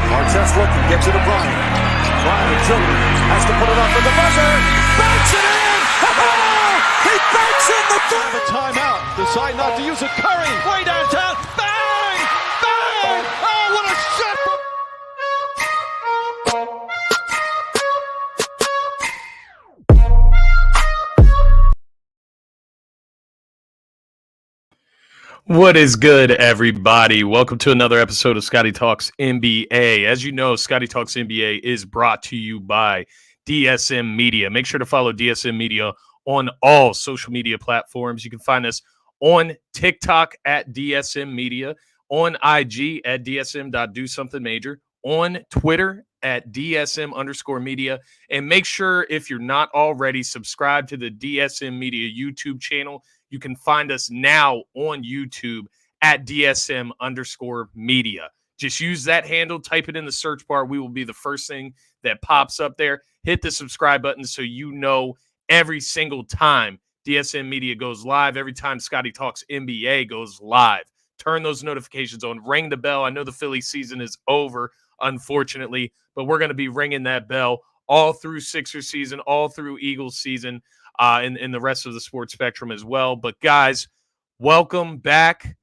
Artest looking, gives it to Bryant. Bryant dribbling, has to put it up for the buzzer. Banks it in! He banks in the have a timeout. Decide not to use it. Curry, way downtown. Bang! Bang! Oh, what a shot! What is good, everybody? Welcome to another episode of Scotty Talks NBA. As you know, Scotty Talks NBA is brought to you by DSM Media. Make sure to follow DSM Media on all social media platforms. You can find us on TikTok at DSM Media, on IG at DSM.DoSomethingMajor, on Twitter at DSM_media. And make sure, if you're not already, subscribe to the DSM Media YouTube channel. You can find us now on YouTube at DSM_media. Just use that handle, type it in the search bar. We will be the first thing that pops up there. Hit the subscribe button so you know every single time DSM Media goes live, every time Scotty Talks NBA goes live. Turn those notifications on, ring the bell. I know the Philly season is over, unfortunately, but we're going to be ringing that bell all through Sixers season, all through Eagles season, and the rest of the sports spectrum as well. But guys, welcome back.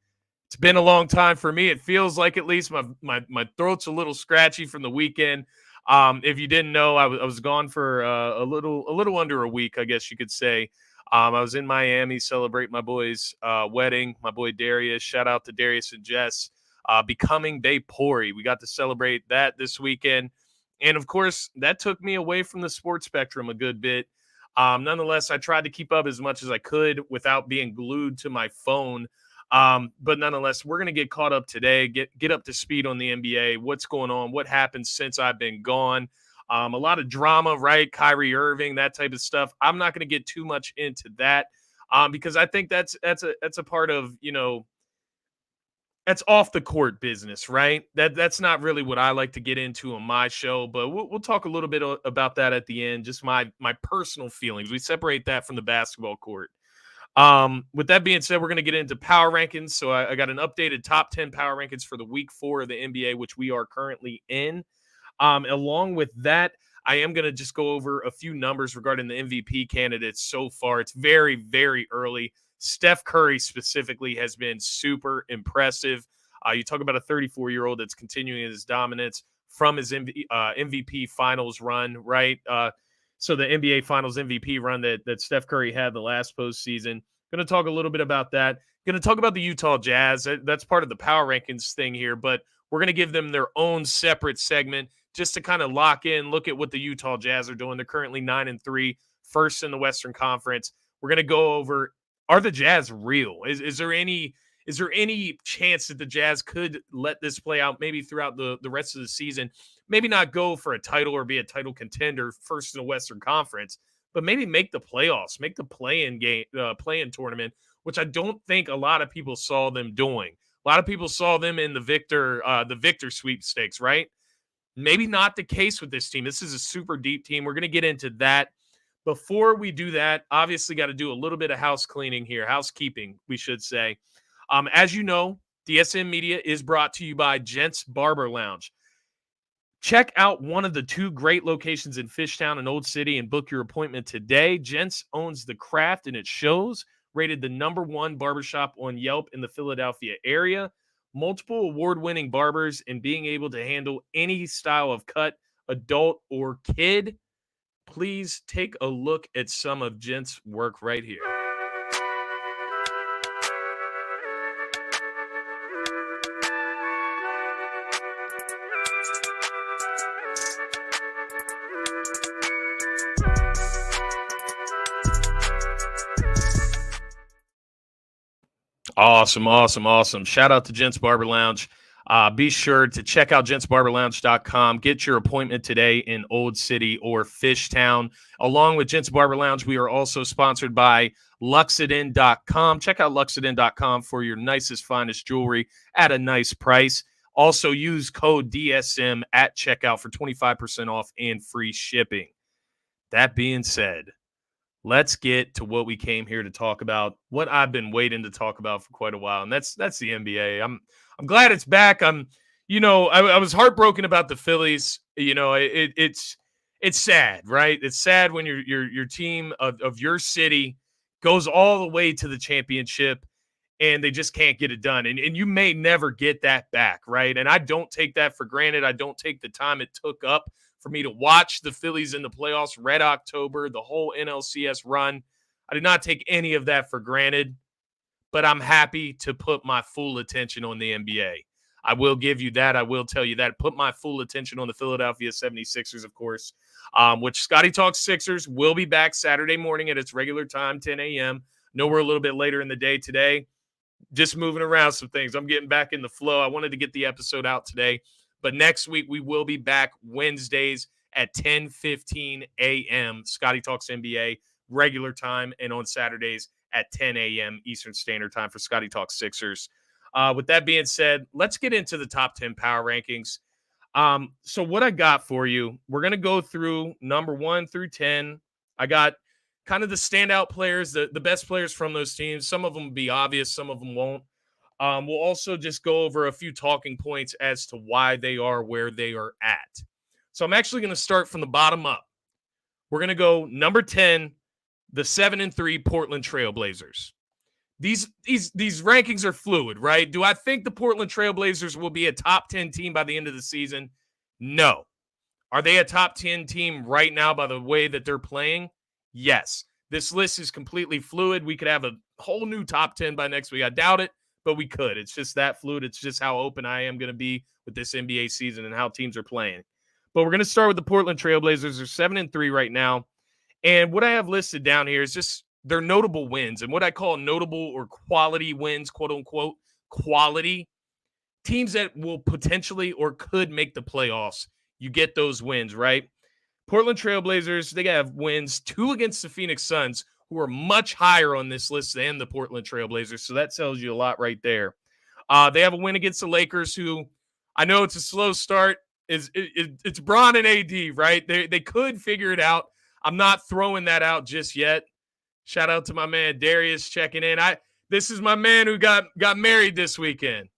It's been a long time for me. It feels like, at least, my throat's a little scratchy from the weekend. If you didn't know, I was gone for a little under a week, I guess you could say. I was in Miami celebrating my boy's wedding. My boy Darius, shout out to Darius and Jess, becoming Baypori. We got to celebrate that this weekend. And of course, that took me away from the sports spectrum a good bit. Nonetheless, I tried to keep up as much as I could without being glued to my phone. But nonetheless, we're going to get caught up today, get up to speed on the NBA, what's going on, what happened since I've been gone. A lot of drama, right? Kyrie, Irving, that type of stuff. I'm not going to get too much into that because I think that's a part of, that's off the court business, right? That's not really what I like to get into on my show, but we'll talk a little bit about that at the end. Just my personal feelings. We separate that from the basketball court. With that being said, we're going to get into power rankings. So I got an updated top 10 power rankings for the week 4 of the NBA, which we are currently in. Along with that, I am going to just go over a few numbers regarding the MVP candidates so far. It's very, very early. Steph Curry specifically has been super impressive. You talk about a 34-year-old that's continuing his dominance from his MVP finals run, right? So the NBA Finals MVP run that Steph Curry had the last postseason. Going to talk a little bit about that. Going to talk about the Utah Jazz. That's part of the power rankings thing here, but we're going to give them their own separate segment just to kind of lock in, look at what the Utah Jazz are doing. They're currently 9-3, first in the Western Conference. We're going to go over, are the Jazz real? Is there any chance that the Jazz could let this play out maybe throughout the rest of the season? Maybe not go for a title or be a title contender first in the Western Conference, but maybe make the playoffs, make the play-in tournament, which I don't think a lot of people saw them doing. A lot of people saw them in the Victor sweepstakes, right? Maybe not the case with this team. This is a super deep team. We're going to get into that. Before we do that, obviously got to do a little bit of housekeeping, we should say. As you know, DSM Media is brought to you by Gents Barber Lounge. Check out one of the 2 great locations in Fishtown and Old City and book your appointment today. Gents owns the craft, and it shows. Rated the #1 barbershop on Yelp in the Philadelphia area. Multiple award-winning barbers, and being able to handle any style of cut, adult or kid. Please take a look at some of Gents' work right here. Awesome. Shout out to Gents Barber Lounge. Be sure to check out gentsbarberlounge.com. Get your appointment today in Old City or Fishtown. Along with Gents Barber Lounge, we are also sponsored by Luxodin.com. Check out Luxodin.com for your nicest, finest jewelry at a nice price. Also, use code DSM at checkout for 25% off and free shipping. That being said, let's get to what we came here to talk about, what I've been waiting to talk about for quite a while, and that's the NBA. I'm glad it's back. I'm I was heartbroken about the Phillies. It's sad, right? It's sad when your team of your city goes all the way to the championship and they just can't get it done. And you may never get that back, right? And I don't take that for granted. I don't take the time it took up for me to watch the Phillies in the playoffs, Red October, the whole NLCS run. I did not take any of that for granted, but I'm happy to put my full attention on the NBA. I will give you that. I will tell you that. Put my full attention on the Philadelphia 76ers, of course, which Scotty Talks Sixers will be back Saturday morning at its regular time, 10 a.m. Know we're a little bit later in the day today. Just moving around some things. I'm getting back in the flow. I wanted to get the episode out today, but next week we will be back Wednesdays at 10:15 a.m. Scotty Talks NBA, regular time, and on Saturdays at 10 a.m. Eastern Standard Time for Scotty Talks Sixers. With that being said, let's get into the top 10 power rankings. So what I got for you, we're going to go through number 1 through 10. I got kind of the standout players, the best players from those teams. Some of them will be obvious, some of them won't. We'll also just go over a few talking points as to why they are where they are at. So I'm actually going to start from the bottom up. We're going to go number 10, the 7-3 Portland Trailblazers. These rankings are fluid, right? Do I think the Portland Trailblazers will be a top 10 team by the end of the season? No. Are they a top 10 team right now by the way that they're playing? Yes. This list is completely fluid. We could have a whole new top 10 by next week. I doubt it, but we could. It's just that fluid. It's just how open I am going to be with this NBA season and how teams are playing. But we're going to start with the Portland Trailblazers. They're 7-3 right now. And what I have listed down here is just their notable wins. And what I call notable or quality wins, quote unquote, quality. Teams that will potentially or could make the playoffs. You get those wins, right? Portland Trailblazers, they have wins 2 against the Phoenix Suns, who are much higher on this list than the Portland Trailblazers. So that tells you a lot right there. They have a win against the Lakers, who I know it's a slow start. It's Bron and AD, right? They could figure it out. I'm not throwing that out just yet. Shout out to my man Darius checking in. This is my man who got married this weekend.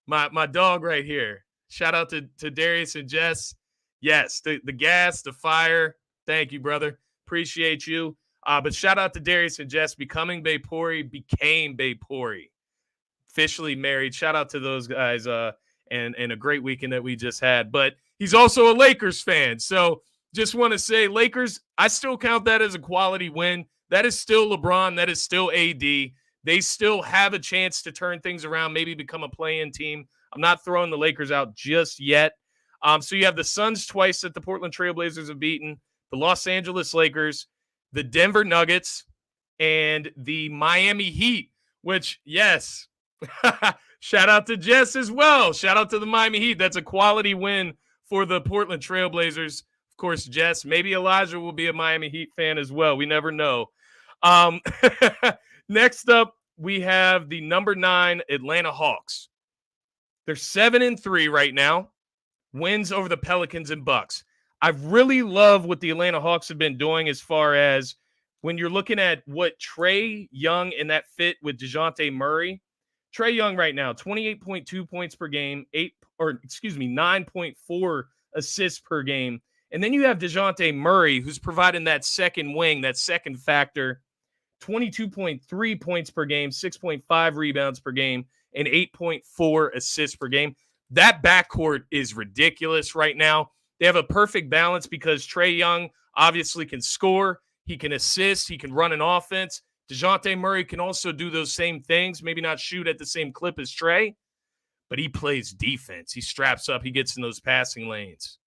My dog right here. Shout out to Darius and Jess. Yes, the gas, the fire. Thank you, brother. Appreciate you. But shout out to Darius and Jess. Became Baypori. Officially married. Shout out to those guys and a great weekend that we just had. But he's also a Lakers fan. So just want to say, Lakers, I still count that as a quality win. That is still LeBron. That is still AD. They still have a chance to turn things around, maybe become a play-in team. I'm not throwing the Lakers out just yet. So you have the Suns twice that the Portland Trailblazers have beaten, the Los Angeles Lakers, the Denver Nuggets, and the Miami Heat, which, yes, shout out to Jess as well. Shout out to the Miami Heat. That's a quality win for the Portland Trailblazers. Of course, Jess, maybe Elijah will be a Miami Heat fan as well. We never know. Next up, we have the number 9 Atlanta Hawks. They're 7-3 right now. Wins over the Pelicans and Bucks. I really love what the Atlanta Hawks have been doing as far as when you're looking at what Trae Young and that fit with DeJounte Murray. Trae Young right now, 28.2 points per game, 9.4 assists per game. And then you have DeJounte Murray, who's providing that second wing, that second factor, 22.3 points per game, 6.5 rebounds per game, and 8.4 assists per game. That backcourt is ridiculous right now. They have a perfect balance because Trae Young obviously can score, he can assist, he can run an offense. DeJounte Murray can also do those same things, maybe not shoot at the same clip as Trae, but he plays defense. He straps up, he gets in those passing lanes.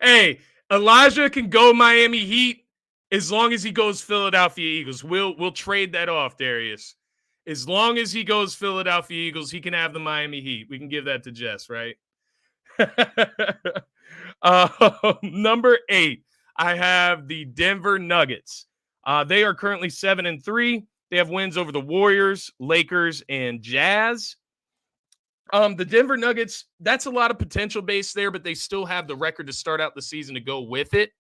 Hey, Elijah can go Miami Heat as long as he goes Philadelphia Eagles. We'll trade that off, Darius. As long as he goes Philadelphia Eagles, he can have the Miami Heat. We can give that to Jess, right? Number 8, I have the Denver Nuggets. They are currently 7-3. They have wins over the Warriors, Lakers, and Jazz. The Denver Nuggets, that's a lot of potential base there, but they still have the record to start out the season to go with it.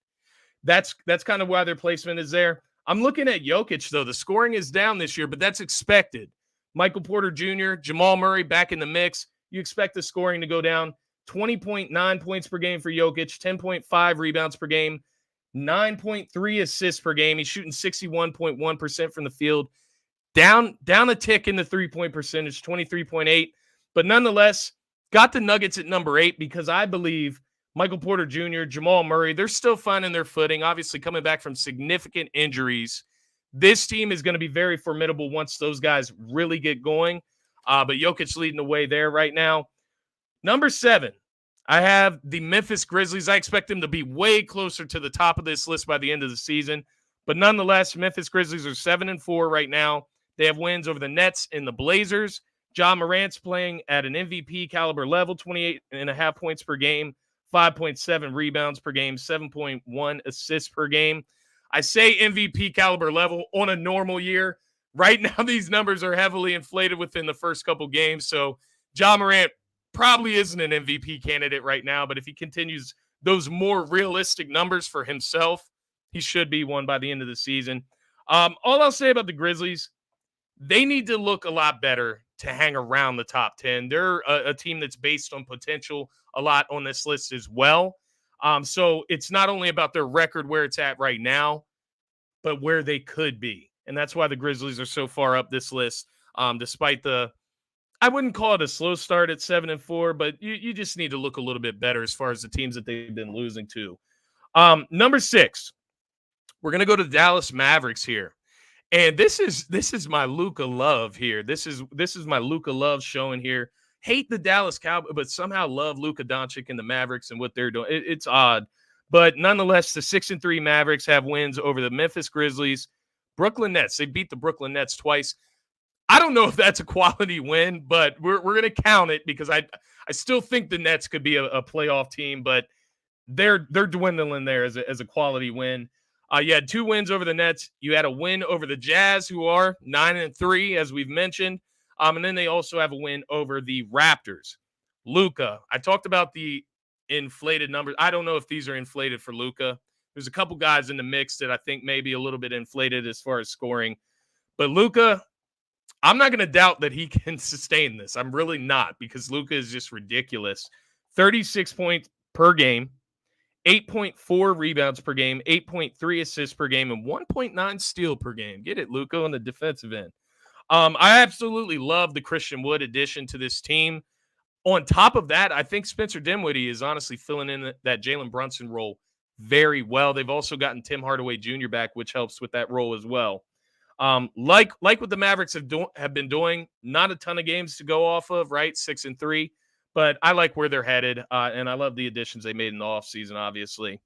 That's kind of why their placement is there. I'm looking at Jokic, though. The scoring is down this year, but that's expected. Michael Porter Jr., Jamal Murray back in the mix. You expect the scoring to go down. 20.9 points per game for Jokic, 10.5 rebounds per game, 9.3 assists per game. He's shooting 61.1% from the field. Down a tick in the three-point percentage, 23.8. But nonetheless, got the Nuggets at number 8 because I believe Michael Porter Jr., Jamal Murray, they're still finding their footing, obviously coming back from significant injuries. This team is going to be very formidable once those guys really get going. But Jokic leading the way there right now. Number 7, I have the Memphis Grizzlies. I expect them to be way closer to the top of this list by the end of the season. But nonetheless, Memphis Grizzlies are 7-4 right now. They have wins over the Nets and the Blazers. Ja Morant's playing at an MVP caliber level, 28.5 points per game, 5.7 rebounds per game, 7.1 assists per game. I say MVP caliber level on a normal year. Right now, these numbers are heavily inflated within the first couple games. So Ja Morant probably isn't an MVP candidate right now, but if he continues those more realistic numbers for himself, he should be one by the end of the season. All I'll say about the Grizzlies, they need to look a lot better to hang around the top 10. They're a team that's based on potential a lot on this list as well. So it's not only about their record where it's at right now, but where they could be. And that's why the Grizzlies are so far up this list, despite I wouldn't call it a slow start at 7-4, but you just need to look a little bit better as far as the teams that they've been losing to. Number 6, we're going to go to the Dallas Mavericks here. And this is my Luka love here. This is my Luka love showing here. Hate the Dallas Cowboys, but somehow love Luka Doncic and the Mavericks and what they're doing. It's odd. But nonetheless, the 6-3 Mavericks have wins over the Memphis Grizzlies, Brooklyn Nets. They beat the Brooklyn Nets twice. I don't know if that's a quality win, but we're going to count it because I still think the Nets could be a playoff team, but they're dwindling there as a quality win. You had 2 wins over the Nets. You had a win over the Jazz, who are 9-3, as we've mentioned. And then they also have a win over the Raptors. Luka, I talked about the inflated numbers. I don't know if these are inflated for Luka. There's a couple guys in the mix that I think may be a little bit inflated as far as scoring. But Luka, I'm not going to doubt that he can sustain this. I'm really not, because Luka is just ridiculous. 36 points per game. 8.4 rebounds per game, 8.3 assists per game, and 1.9 steal per game. Get it, Luka, on the defensive end. I absolutely love the Christian Wood addition to this team. On top of that, I think Spencer Dinwiddie is honestly filling in that Jalen Brunson role very well. They've also gotten Tim Hardaway Jr. back, which helps with that role as well. Like what the Mavericks have been doing, not a ton of games to go off of, right? 6-3. But I like where they're headed, and I love the additions they made in the offseason, obviously.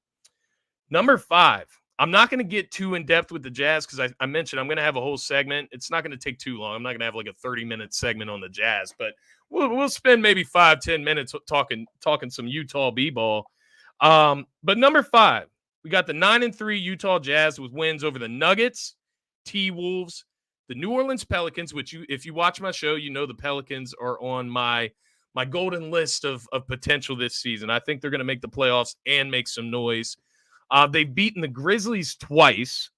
Number 5, I'm not going to get too in-depth with the Jazz because I mentioned I'm going to have a whole segment. It's not going to take too long. I'm not going to have like a 30-minute segment on the Jazz, but we'll spend maybe 5-10 minutes talking some Utah b-ball. But number 5, we got the 9-3 Utah Jazz with wins over the Nuggets, T-Wolves, the New Orleans Pelicans, which if you watch my show, you know the Pelicans are on my golden list of potential this season. I think they're going to make the playoffs and make some noise. They've beaten the Grizzlies twice.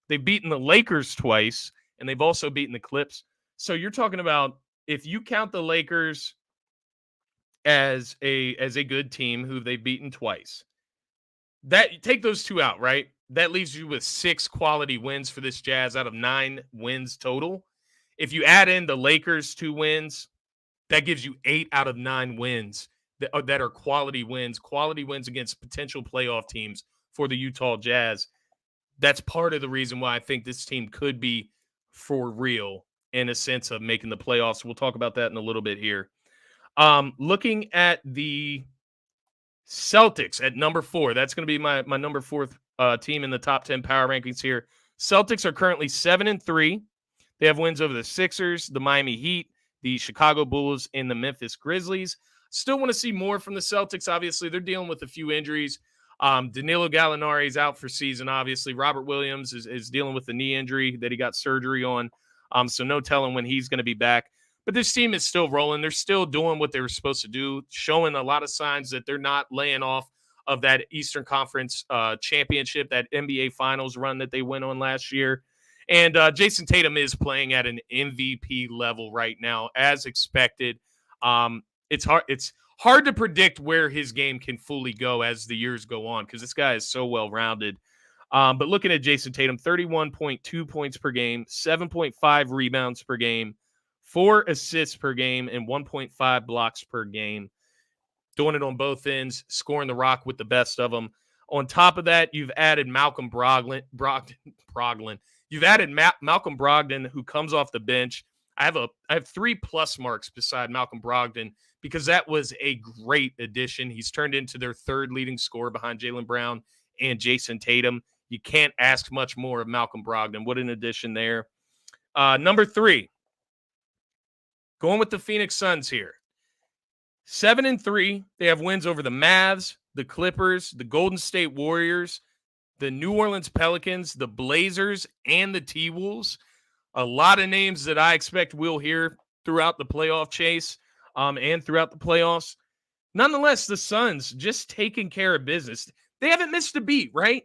They've beaten the Lakers twice, and they've also beaten the Clips. So you're talking about, if you count the Lakers as a good team who they've beaten twice, that take those 2 out, right? That leaves you with 6 quality wins for this Jazz out of 9 wins total. If you add in the Lakers 2 wins, that gives you 8 out of 9 wins that are quality wins against potential playoff teams for the Utah Jazz. That's part of the reason why I think this team could be for real in a sense of making the playoffs. We'll talk about that in a little bit here. Looking at the Celtics at number 4, that's going to be my number 4th team in the top 10 power rankings here. Celtics are currently 7-3. They have wins over the Sixers, the Miami Heat, the Chicago Bulls, and the Memphis Grizzlies. Still want to see more from the Celtics. Obviously, they're dealing with a few injuries. Danilo Gallinari is out for season, obviously. Robert Williams is dealing with the knee injury that he got surgery on. So no telling when he's going to be back. But this team is still rolling. They're still doing what they were supposed to do, showing a lot of signs that they're not laying off of that Eastern Conference championship, that NBA Finals run that they went on last year. And Jason Tatum is playing at an MVP level right now, as expected. It's hard to predict where his game can fully go as the years go on because this guy is so well-rounded. But looking at Jason Tatum, 31.2 points per game, 7.5 rebounds per game, 4 assists per game, and 1.5 blocks per game. Doing it on both ends, scoring the rock with the best of them. On top of that, you've added Malcolm Brogdon. You've added Malcolm Brogdon, who comes off the bench. I have 3 plus marks beside Malcolm Brogdon because that was a great addition. He's turned into their 3rd leading scorer behind Jaylen Brown and Jason Tatum. You can't ask much more of Malcolm Brogdon. What an addition there. Number 3, going with the Phoenix Suns here. 7-3. They have wins over the Mavs, the Clippers, the Golden State Warriors, the New Orleans Pelicans, the Blazers, and the T-Wolves. A lot of names that I expect we'll hear throughout the playoff chase and throughout the playoffs. Nonetheless, the Suns just taking care of business. They haven't missed a beat, right?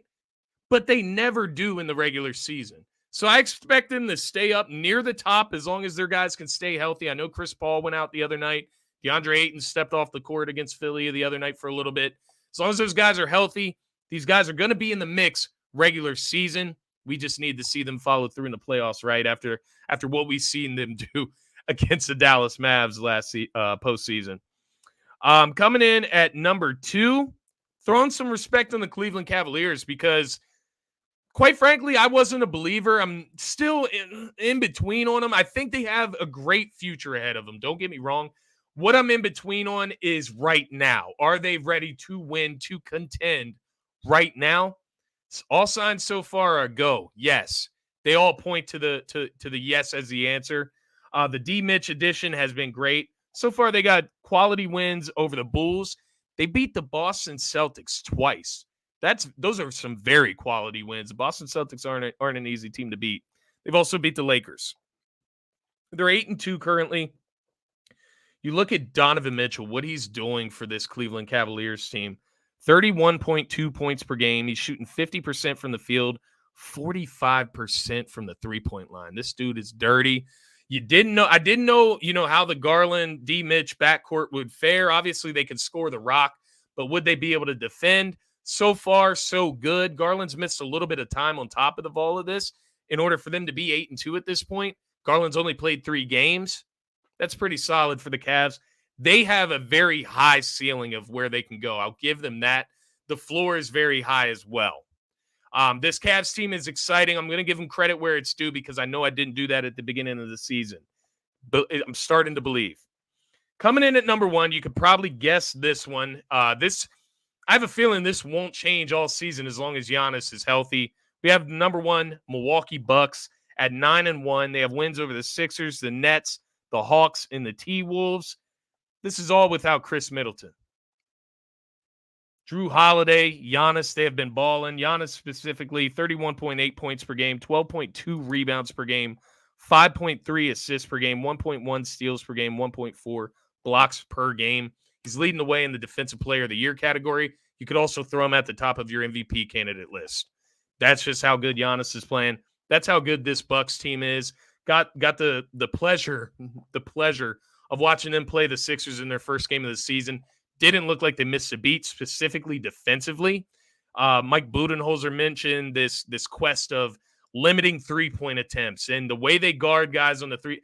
But they never do in the regular season. So I expect them to stay up near the top as long as their guys can stay healthy. I know Chris Paul went out the other night. DeAndre Ayton stepped off the court against Philly the other night for a little bit. As long as those guys are healthy, these guys are going to be in the mix regular season. We just need to see them follow through in the playoffs, right? After what we've seen them do against the Dallas Mavs last postseason. Coming in at number 2, throwing some respect on the Cleveland Cavaliers because, quite frankly, I wasn't a believer. I'm still in between on them. I think they have a great future ahead of them. Don't get me wrong. What I'm in between on is right now. Are they ready to win, to contend right now? All signs so far are go. Yes. They all point to the yes as the answer. The D Mitch edition has been great. So far, they got quality wins over the Bulls. They beat the Boston Celtics twice. Those are some very quality wins. The Boston Celtics aren't an easy team to beat. They've also beat the Lakers. They're 8-2 currently. You look at Donovan Mitchell, what he's doing for this Cleveland Cavaliers team. 31.2 points per game. He's shooting 50% from the field, 45% from the three-point line. This dude is dirty. I didn't know, how the Garland, D. Mitch backcourt would fare. Obviously, they could score the rock, but would they be able to defend? So far, so good. Garland's missed a little bit of time on top of all of this in order for them to be 8-2 at this point. Garland's only played 3 games. That's pretty solid for the Cavs. They have a very high ceiling of where they can go. I'll give them that. The floor is very high as well. This Cavs team is exciting. I'm going to give them credit where it's due because I know I didn't do that at the beginning of the season. But I'm starting to believe. Coming in at number 1, you could probably guess this one. I have a feeling this won't change all season as long as Giannis is healthy. We have number 1, Milwaukee Bucks at 9-1. They have wins over the Sixers, the Nets, the Hawks, and the T-Wolves. This is all without Chris Middleton. Drew Holiday, Giannis, they have been balling. Giannis specifically, 31.8 points per game, 12.2 rebounds per game, 5.3 assists per game, 1.1 steals per game, 1.4 blocks per game. He's leading the way in the Defensive Player of the Year category. You could also throw him at the top of your MVP candidate list. That's just how good Giannis is playing. That's how good this Bucks team is. Got the pleasure of watching them play the Sixers in their first game of the season. Didn't look like they missed a beat, specifically defensively. Mike Budenholzer mentioned this quest of limiting three-point attempts and the way they guard guys on the three.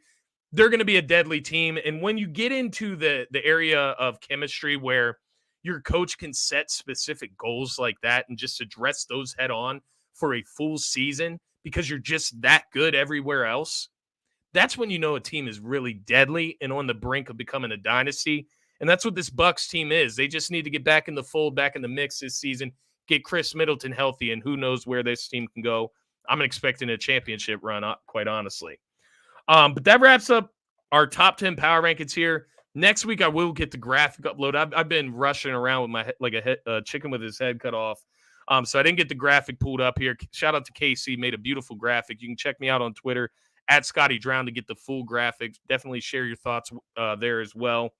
They're going to be a deadly team. And when you get into the area of chemistry where your coach can set specific goals like that and just address those head on for a full season because you're just that good everywhere else, that's when you know a team is really deadly and on the brink of becoming a dynasty. And that's what this Bucks team is. They just need to get back in the fold, back in the mix this season, get Chris Middleton healthy, and who knows where this team can go. I'm expecting a championship run, quite honestly. But that wraps up our top 10 power rankings here. Next week, I will get the graphic upload. I've been rushing around with my head, like a chicken with his head cut off. So I didn't get the graphic pulled up here. Shout out to KC, made a beautiful graphic. You can check me out on Twitter at Scotty Drown to get the full graphic. Definitely share your thoughts there as well.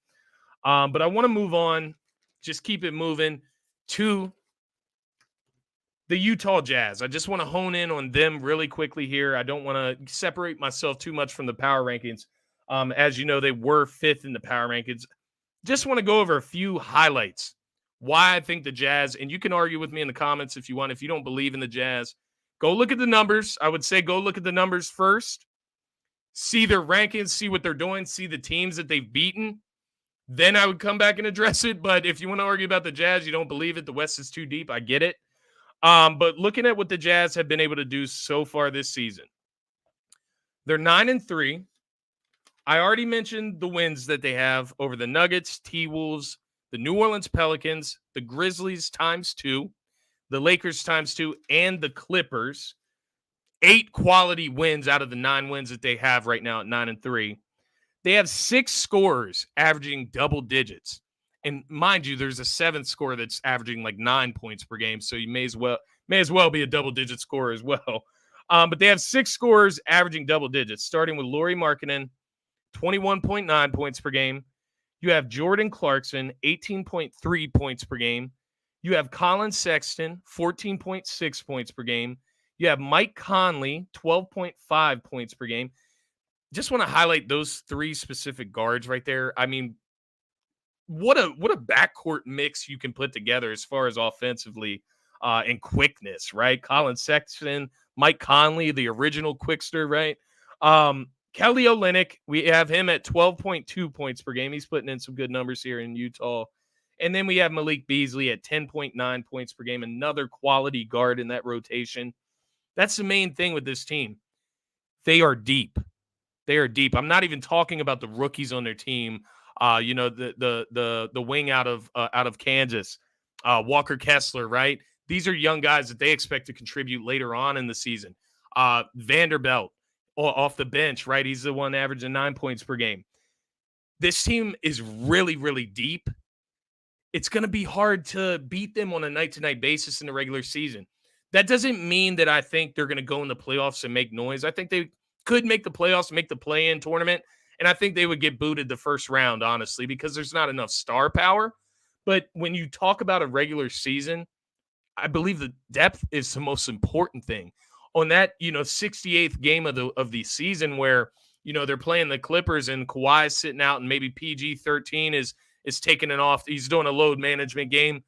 But I want to move on, just keep it moving to the Utah Jazz. I just want to hone in on them really quickly here. I don't want to separate myself too much from the power rankings. As you know, they were 5th in the power rankings. Just want to go over a few highlights. Why I think the Jazz, and you can argue with me in the comments if you want. If you don't believe in the Jazz, go look at the numbers. I would say go look at the numbers first. See their rankings, see what they're doing, see the teams that they've beaten. Then I would come back and address it. But if you want to argue about the Jazz, you don't believe it, the West is too deep. I get it. But looking at what the Jazz have been able to do so far this season, they're 9-3. I already mentioned the wins that they have over the Nuggets, T-Wolves, the New Orleans Pelicans, the Grizzlies ×2, the Lakers ×2, and the Clippers. 8 quality wins out of the 9 wins that they have right now at 9-3. They have 6 scorers averaging double digits. And mind you, there's a 7th scorer that's averaging like 9 points per game. So you may as well be a double-digit scorer as well. But they have 6 scorers averaging double digits, starting with Lauri Markkanen, 21.9 points per game. You have Jordan Clarkson, 18.3 points per game. You have Colin Sexton, 14.6 points per game. You have Mike Conley, 12.5 points per game. Just want to highlight those 3 specific guards right there. I mean, what a backcourt mix you can put together as far as offensively and quickness, right? Colin Sexton, Mike Conley, the original quickster, right? Kelly Olynyk, we have him at 12.2 points per game. He's putting in some good numbers here in Utah. And then we have Malik Beasley at 10.9 points per game, another quality guard in that rotation. That's the main thing with this team. They are deep. They are deep. I'm not even talking about the rookies on their team. The wing out of Kansas, Walker Kessler, right? These are young guys that they expect to contribute later on in the season. Vanderbilt off the bench, right? He's the one averaging 9 points per game. This team is really, really deep. It's going to be hard to beat them on a night-to-night basis in the regular season. That doesn't mean that I think they're going to go in the playoffs and make noise. I think they could make the playoffs, make the play-in tournament, and I think they would get booted the first round, honestly, because there's not enough star power. But when you talk about a regular season, I believe the depth is the most important thing. On that, 68th game of the season where, they're playing the Clippers and Kawhi's sitting out and maybe PG-13 is taking it off. He's doing a load management game.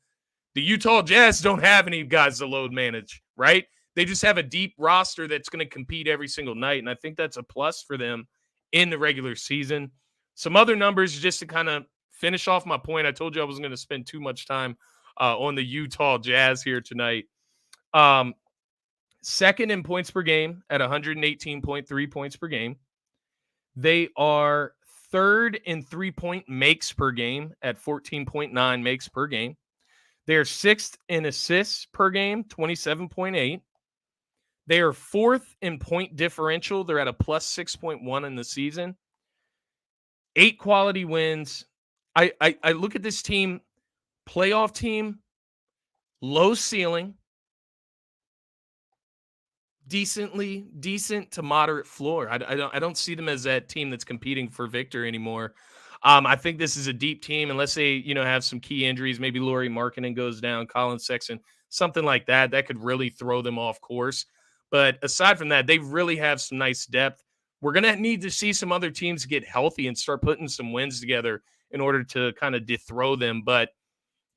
The Utah Jazz don't have any guys to load manage, right? They just have a deep roster that's going to compete every single night, and I think that's a plus for them in the regular season. Some other numbers just to kind of finish off my point. I told you I wasn't going to spend too much time on the Utah Jazz here tonight. Second in points per game at 118.3 points per game. They are third in three-point makes per game at 14.9 makes per game. They're 6th in assists per game, 27.8. They are 4th in point differential. They're at a plus 6.1 in the season. 8 quality wins. I look at this team, playoff team, low ceiling, decent to moderate floor. I don't see them as that team that's competing for victory anymore. I think this is a deep team, unless they, have some key injuries. Maybe Lauri Markkanen goes down, Colin Sexton, something like that. That could really throw them off course. But aside from that, they really have some nice depth. We're going to need to see some other teams get healthy and start putting some wins together in order to kind of dethrone them. But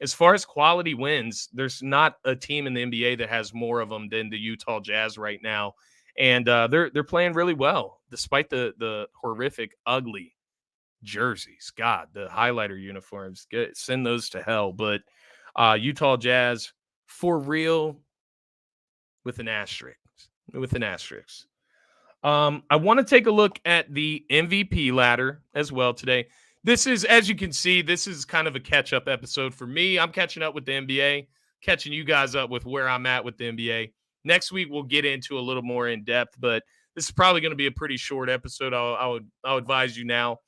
as far as quality wins, there's not a team in the NBA that has more of them than the Utah Jazz right now. And they're playing really well, despite the horrific, ugly jerseys. God, the highlighter uniforms, send those to hell. But Utah Jazz, for real, with an asterisk. I want to take a look at the MVP ladder as well today. This is, as you can see, this is kind of a catch-up episode for me. I'm catching up with the NBA, catching you guys up with where I'm at with the NBA. Next week, we'll get into a little more in depth, but this is probably going to be a pretty short episode. I'll advise you now.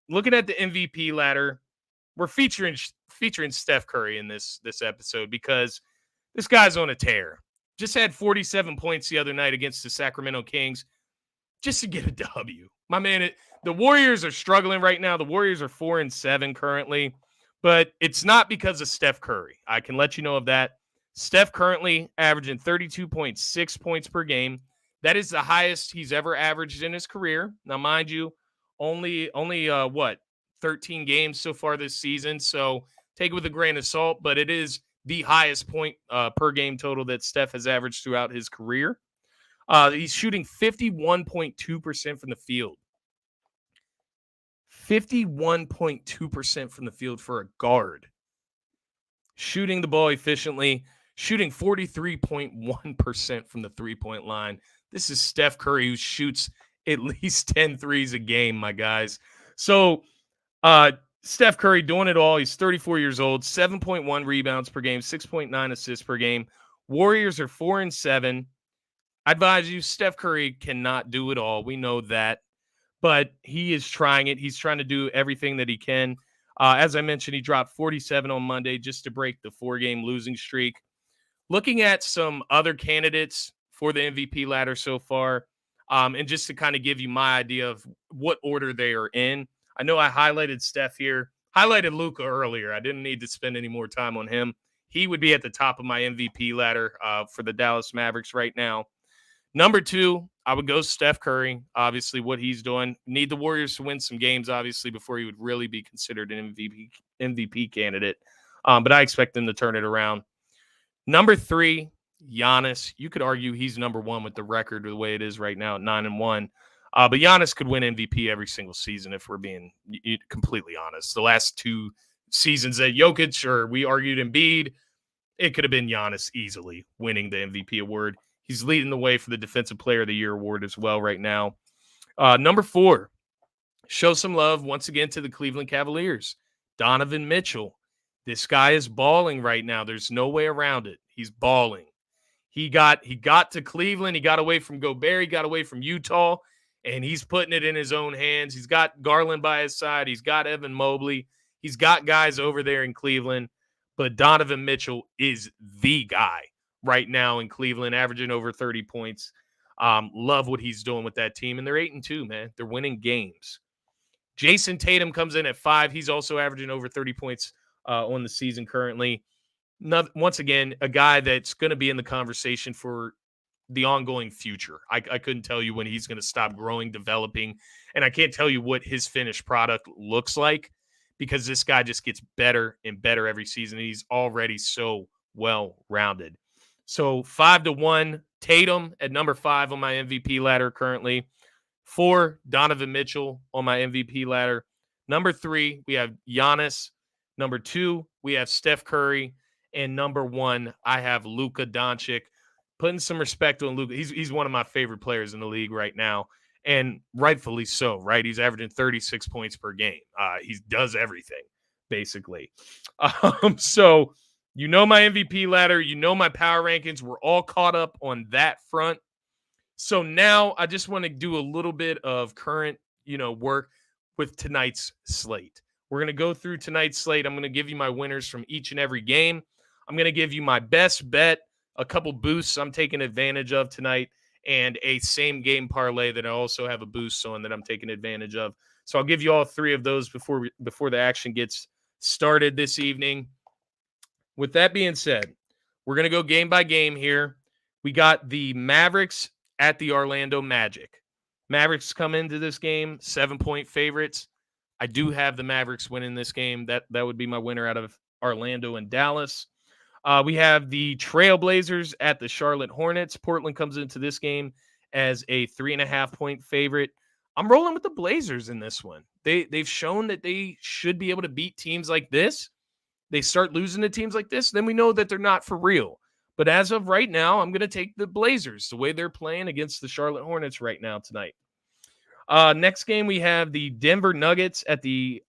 Looking at the MVP ladder, we're featuring Steph Curry in this episode because this guy's on a tear. Just had 47 points the other night against the Sacramento Kings just to get a W. My man, the Warriors are struggling right now. The Warriors are 4-7 currently, but it's not because of Steph Curry. I can let you know of that. Steph currently averaging 32.6 points per game. That is the highest he's ever averaged in his career. Now, mind you, only 13 games so far this season, so take it with a grain of salt, but it is the highest point per game total that Steph has averaged throughout his career. He's shooting 51.2% from the field. 51.2% from the field for a guard. Shooting the ball efficiently, shooting 43.1% from the three-point line. This is Steph Curry, who shoots at least 10 threes a game, my guys. So Steph Curry doing it all. He's 34 years old, 7.1 rebounds per game, 6.9 assists per game. Warriors are 4-7. I advise you, Steph Curry cannot do it all. We know that. But he is trying it. He's trying to do everything that he can. As I mentioned, he dropped 47 on Monday just to break the 4-game losing streak. Looking at some other candidates for the MVP ladder so far, and just to kind of give you my idea of what order they are in. I know I highlighted Steph here, highlighted Luka earlier. I didn't need to spend any more time on him. He would be at the top of my MVP ladder for the Dallas Mavericks right now. Number 2, I would go Steph Curry. Obviously, what he's doing. Need the Warriors to win some games, obviously, before he would really be considered an MVP candidate. But I expect them to turn it around. Number 3, Giannis. You could argue he's number 1 with the record the way it is right now at 9-1. But Giannis could win MVP every single season if we're being completely honest. The last 2 seasons that Jokic or we argued Embiid, it could have been Giannis easily winning the MVP award. He's leading the way for the Defensive Player of the Year award as well right now. Number 4, show some love once again to the Cleveland Cavaliers. Donovan Mitchell. This guy is balling right now. There's no way around it. He's balling. He got to Cleveland. He got away from Gobert. He got away from Utah, and he's putting it in his own hands. He's got Garland by his side. He's got Evan Mobley. He's got guys over there in Cleveland, but Donovan Mitchell is the guy right now in Cleveland, averaging over 30 points. Love what he's doing with that team, and they're 8-2, man. They're winning games. Jason Tatum comes in at 5. He's also averaging over 30 points on the season currently. Once again, a guy that's going to be in the conversation for the ongoing future. I couldn't tell you when he's going to stop growing, developing, and I can't tell you what his finished product looks like because this guy just gets better and better every season. And he's already so well-rounded. So 5-1, Tatum at number 5 on my MVP ladder currently. 4, Donovan Mitchell on my MVP ladder. Number 3, we have Giannis. Number 2, we have Steph Curry. And number 1, I have Luka Doncic. Putting some respect on Luka. He's one of my favorite players in the league right now. And rightfully so, right? He's averaging 36 points per game. He does everything, basically. So you know my MVP ladder. You know my power rankings. We're all caught up on that front. So now I just want to do a little bit of current, work with tonight's slate. We're going to go through tonight's slate. I'm going to give you my winners from each and every game. I'm going to give you my best bet, a couple boosts I'm taking advantage of tonight, and a same game parlay that I also have a boost on that I'm taking advantage of. So I'll give you all 3 of those before the action gets started this evening. With that being said, we're going to go game by game here. We got the Mavericks at the Orlando Magic. Mavericks come into this game 7-point favorites. I do have the Mavericks winning this game. That would be my winner out of Orlando and Dallas. We have the Trailblazers at the Charlotte Hornets. Portland comes into this game as a 3.5-point favorite. I'm rolling with the Blazers in this one. They've shown that they should be able to beat teams like this. They start losing to teams like this, then we know that they're not for real. But as of right now, I'm going to take the Blazers, the way they're playing against the Charlotte Hornets right now tonight. Next game, we have the Denver Nuggets at the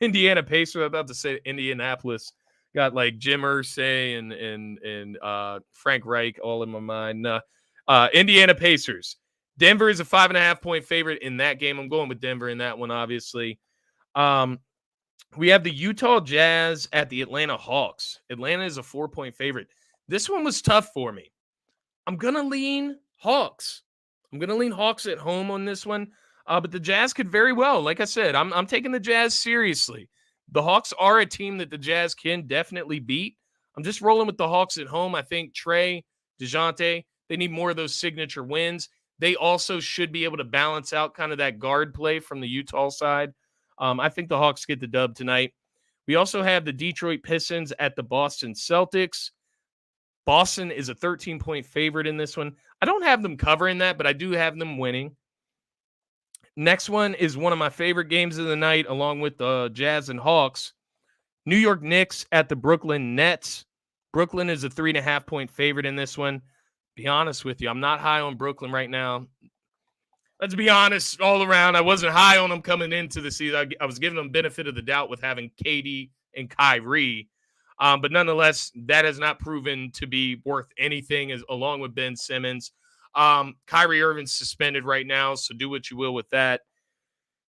Indiana Pacers. I'm about to say Indianapolis. Got like Jim Irsay and Frank Reich all in my mind. Indiana Pacers. Denver is a 5.5-point favorite in that game. I'm going with Denver in that one, obviously. We have the Utah Jazz at the Atlanta Hawks. Atlanta is a 4-point favorite. This one was tough for me. I'm going to lean Hawks. I'm going to lean Hawks at home on this one. But the Jazz could very well. Like I said, I'm taking the Jazz seriously. The Hawks are a team that the Jazz can definitely beat. I'm just rolling with the Hawks at home. I think Trey, DeJounte, they need more of those signature wins. They also should be able to balance out kind of that guard play from the Utah side. I think the Hawks get the dub tonight. We also have the Detroit Pistons at the Boston Celtics. Boston is a 13-point favorite in this one. I don't have them covering that, but I do have them winning. Next one is one of my favorite games of the night, along with the Jazz and Hawks. New York Knicks at the Brooklyn Nets. Brooklyn is a 3.5-point favorite in this one. Be honest with you, I'm not high on Brooklyn right now. Let's be honest all around. I wasn't high on them coming into the season. I was giving them benefit of the doubt with having KD and Kyrie. But nonetheless, that has not proven to be worth anything, along with Ben Simmons. Kyrie Irving's suspended right now, so do what you will with that.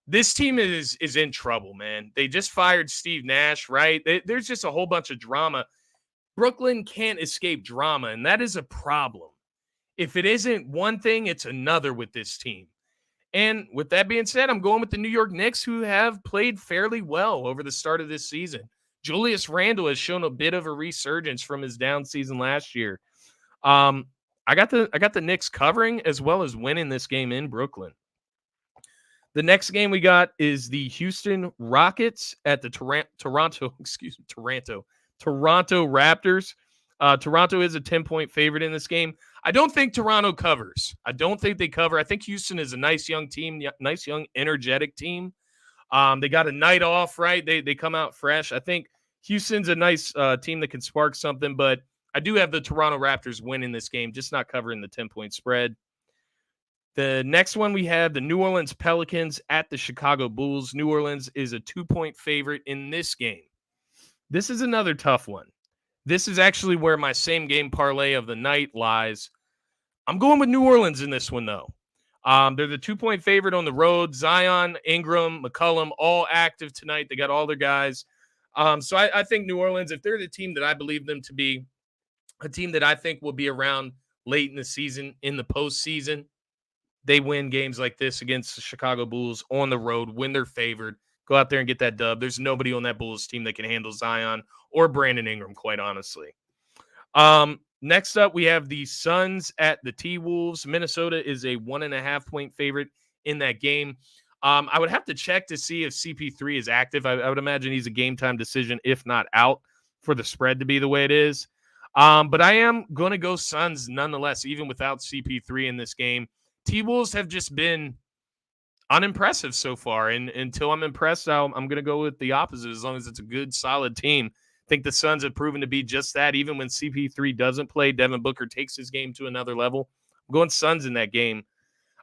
This team is in trouble, man. They just fired Steve Nash, right? There's just a whole bunch of drama. Brooklyn can't escape drama, and that is a problem. If it isn't one thing, it's another with this team. And with that being said, I'm going with the New York Knicks, who have played fairly well over the start of this season. Julius Randle has shown a bit of a resurgence from his down season last year. I got the Knicks covering as well as winning this game in Brooklyn. The next game we got is the Houston Rockets at the Toronto Raptors. Toronto is a 10-point favorite in this game. I don't think Toronto covers. I don't think they cover. I think Houston is a nice young team, nice young energetic team. They got a night off, right? They come out fresh. I think Houston's a nice team that can spark something, but I do have the Toronto Raptors winning this game, just not covering the 10-point spread. The next one we have the New Orleans Pelicans at the Chicago Bulls. New Orleans is a 2-point favorite in this game. This is another tough one. This is actually where my same game parlay of the night lies. I'm going with New Orleans in this one, though. They're the 2-point favorite on the road. Zion, Ingram, McCollum, all active tonight. They got all their guys. So I think New Orleans, if they're the team that I believe them to be, a team that I think will be around late in the season, in the postseason, they win games like this against the Chicago Bulls on the road when they're favored. Go out there and get that dub. There's nobody on that Bulls team that can handle Zion or Brandon Ingram, quite honestly. Next up, we have the Suns at the T-Wolves. Minnesota is a 1.5-point favorite in that game. I would have to check to see if CP3 is active. I would imagine he's a game-time decision, if not out, for the spread to be the way it is. But I am going to go Suns nonetheless, even without CP3 in this game. T-Wolves have just been unimpressive so far, and until I'm impressed, I'm going to go with the opposite as long as it's a good, solid team. I think the Suns have proven to be just that. Even when CP3 doesn't play, Devin Booker takes his game to another level. I'm going Suns in that game.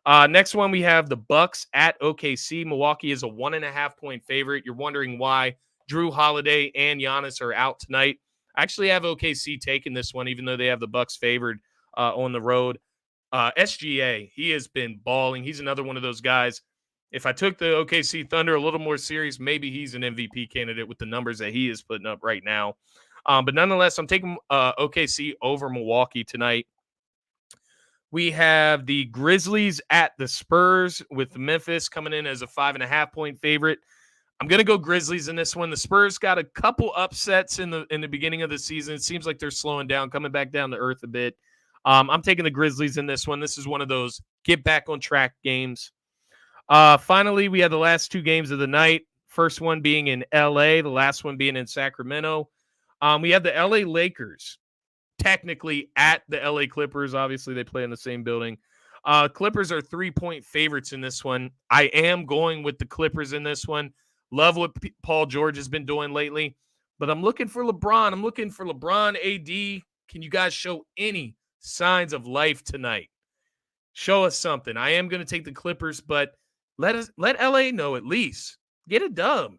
Next one, we have the Bucks at OKC. Milwaukee is a 1.5-point favorite. You're wondering why Drew Holiday and Giannis are out tonight. I actually have OKC taking this one, even though they have the Bucks favored on the road. SGA, he has been balling. He's another one of those guys. If I took the OKC Thunder a little more serious, maybe he's an MVP candidate with the numbers that he is putting up right now. But nonetheless, I'm taking OKC over Milwaukee tonight. We have the Grizzlies at the Spurs with Memphis coming in as a 5.5-point favorite. I'm going to go Grizzlies in this one. The Spurs got a couple upsets in the beginning of the season. It seems like they're slowing down, coming back down to earth a bit. I'm taking the Grizzlies in this one. This is one of those get back on track games. Finally, we had the last two games of the night. First one being in LA, the last one being in Sacramento. We have the LA Lakers technically at the LA Clippers. Obviously, they play in the same building. Clippers are 3-point favorites in this one. I am going with the Clippers in this one. Love what Paul George has been doing lately. But I'm looking for LeBron. I'm looking for LeBron, AD. Can you guys show any signs of life tonight? Show us something. I am going to take the Clippers, but let LA know at least. Get a dub.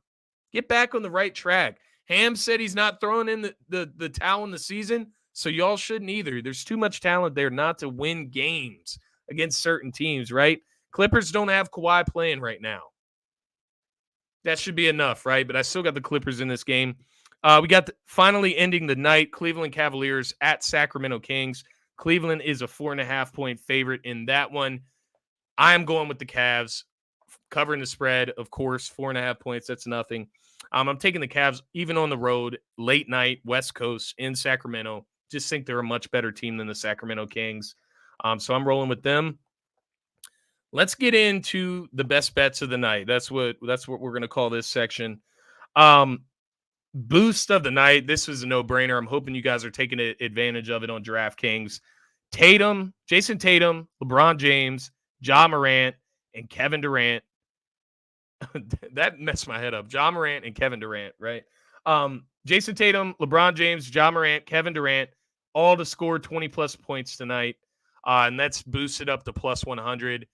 Get back on the right track. Ham said he's not throwing in the towel in the season, so y'all shouldn't either. There's too much talent there not to win games against certain teams, right? Clippers don't have Kawhi playing right now. That should be enough, right? But I still got the Clippers in this game. We got finally ending the night, Cleveland Cavaliers at Sacramento Kings. Cleveland is a 4.5-point favorite in that one. I'm going with the Cavs, covering the spread, of course, 4.5 points. That's nothing. I'm taking the Cavs even on the road, late night, West Coast in Sacramento. Just think they're a much better team than the Sacramento Kings. So I'm rolling with them. Let's get into the best bets of the night. That's what we're going to call this section. Boost of the night. This was a no-brainer. I'm hoping you guys are taking advantage of it on DraftKings. Jason Tatum, LeBron James, Ja Morant, and Kevin Durant. That messed my head up. Ja Morant and Kevin Durant, right? Jason Tatum, LeBron James, Ja Morant, Kevin Durant, all to score 20-plus points tonight. And that's boosted up to plus 100.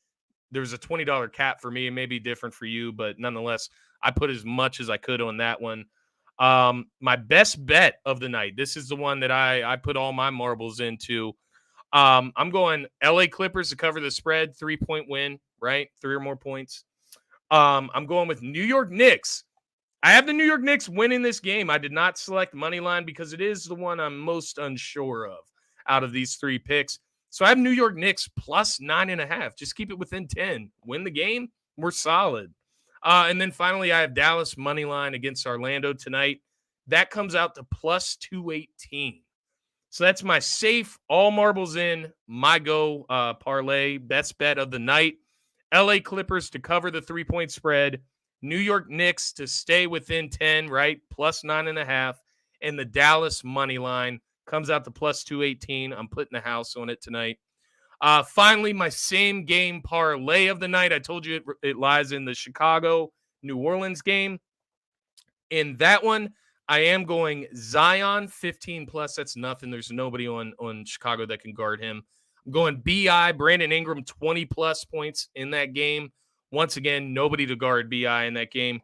There's a $20 cap for me. It may be different for you, but nonetheless, I put as much as I could on that one. My best bet of the night. This is the one that I put all my marbles into. I'm going LA Clippers to cover the spread, 3-point win, right? 3 or more points. I'm going with New York Knicks. I have the New York Knicks winning this game. I did not select money line because it is the one I'm most unsure of out of these 3 picks. So I have New York Knicks plus 9.5. Just keep it within 10. Win the game. We're solid. And then finally, I have Dallas money line against Orlando tonight. That comes out to plus 218. So that's my safe, all marbles in, my go parlay, best bet of the night. LA Clippers to cover the 3-point spread. New York Knicks to stay within 10, right? Plus 9.5. And the Dallas money line comes out to plus 218. I'm putting the house on it tonight. Finally, my same game parlay of the night. I told you it lies in the Chicago-New Orleans game. In that one, I am going Zion 15 plus. That's nothing. There's nobody on Chicago that can guard him. I'm going BI, Brandon Ingram, 20 plus points in that game. Once again, nobody to guard BI in that game.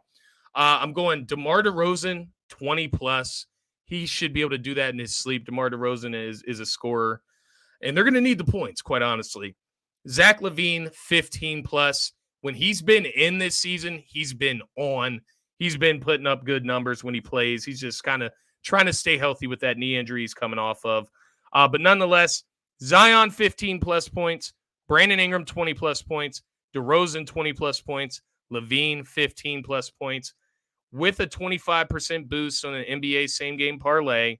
I'm going DeMar DeRozan, 20 plus. He should be able to do that in his sleep. DeMar DeRozan is a scorer. And they're going to need the points, quite honestly. Zach LaVine, 15 plus. When he's been in this season, he's been on. He's been putting up good numbers when he plays. He's just kind of trying to stay healthy with that knee injury he's coming off of. But nonetheless, Zion, 15-plus points. Brandon Ingram, 20-plus points. DeRozan, 20-plus points. LaVine, 15-plus points. With a 25% boost on an NBA same-game parlay,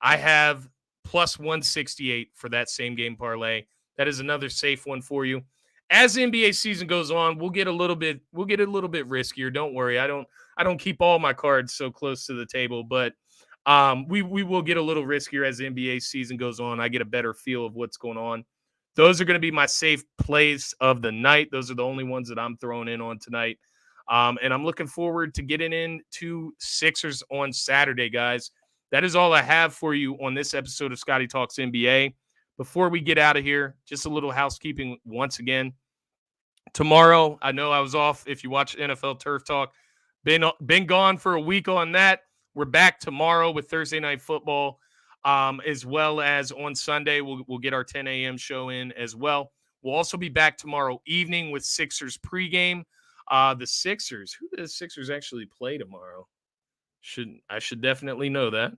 I have plus 168 for that same-game parlay. That is another safe one for you. As the NBA season goes on, we'll get a little bit riskier. Don't worry. I don't keep all my cards so close to the table, but we will get a little riskier as the NBA season goes on. I get a better feel of what's going on. Those are going to be my safe plays of the night. Those are the only ones that I'm throwing in on tonight. And I'm looking forward to getting into Sixers on Saturday, guys. That is all I have for you on this episode of Scotty Talks NBA. Before we get out of here, just a little housekeeping once again. Tomorrow, I know I was off. If you watch NFL Turf Talk, been gone for a week on that. We're back tomorrow with Thursday Night Football, as well as on Sunday. We'll get our 10 a.m. show in as well. We'll also be back tomorrow evening with Sixers pregame. The Sixers, who do the Sixers actually play tomorrow? I should definitely know that.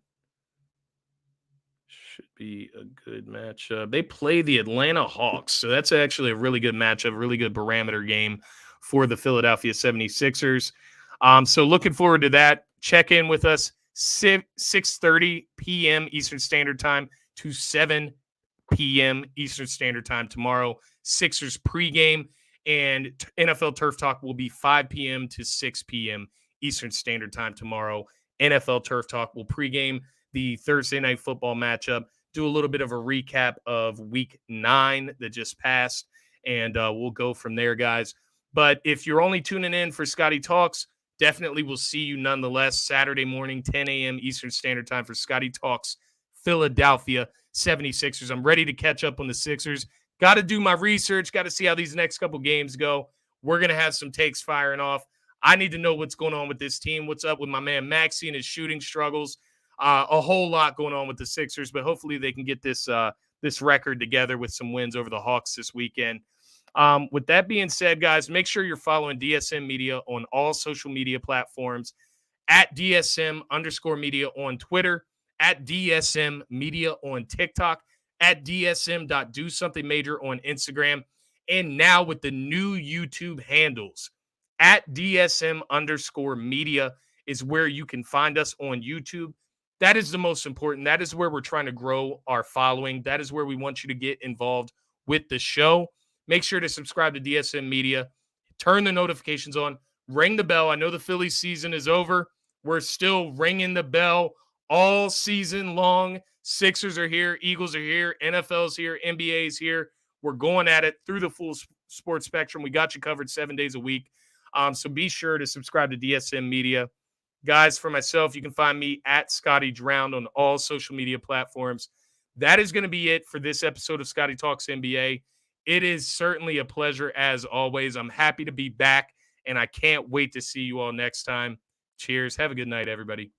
Should be a good matchup. They play the Atlanta Hawks, so that's actually a really good matchup, a really good barometer game for the Philadelphia 76ers. So looking forward to that. Check in with us 6:30 p.m. Eastern Standard Time to 7 p.m. Eastern Standard Time tomorrow. Sixers pregame, and NFL Turf Talk will be 5 p.m. to 6 p.m. Eastern Standard Time tomorrow. NFL Turf Talk will pregame the Thursday Night Football matchup, do a little bit of a recap of Week 9 that just passed, and we'll go from there, guys. But if you're only tuning in for Scotty Talks, definitely we'll see you nonetheless Saturday morning, 10 a.m. Eastern Standard Time for Scotty Talks Philadelphia 76ers. I'm ready to catch up on the Sixers. Got to do my research, got to see how these next couple games go. We're going to have some takes firing off. I need to know what's going on with this team, what's up with my man Maxey and his shooting struggles. A whole lot going on with the Sixers, but hopefully they can get this record together with some wins over the Hawks this weekend. With that being said, guys, make sure you're following DSM Media on all social media platforms, at DSM_media on Twitter, at DSM Media on TikTok, at DSM.DoSomethingMajor on Instagram, and now with the new YouTube handles, at DSM_media is where you can find us on YouTube. That is the most important. That is where we're trying to grow our following. That is where we want you to get involved with the show. Make sure to subscribe to DSM Media. Turn the notifications on. Ring the bell. I know the Phillies season is over. We're still ringing the bell all season long. Sixers are here. Eagles are here. NFL's here. NBA's here. We're going at it through the full sports spectrum. We got you covered 7 days a week. So be sure to subscribe to DSM Media. Guys, for myself, you can find me at Scotty Drowned on all social media platforms. That is going to be it for this episode of Scotty Talks NBA. It is certainly a pleasure as always. I'm happy to be back, and I can't wait to see you all next time. Cheers. Have a good night, everybody.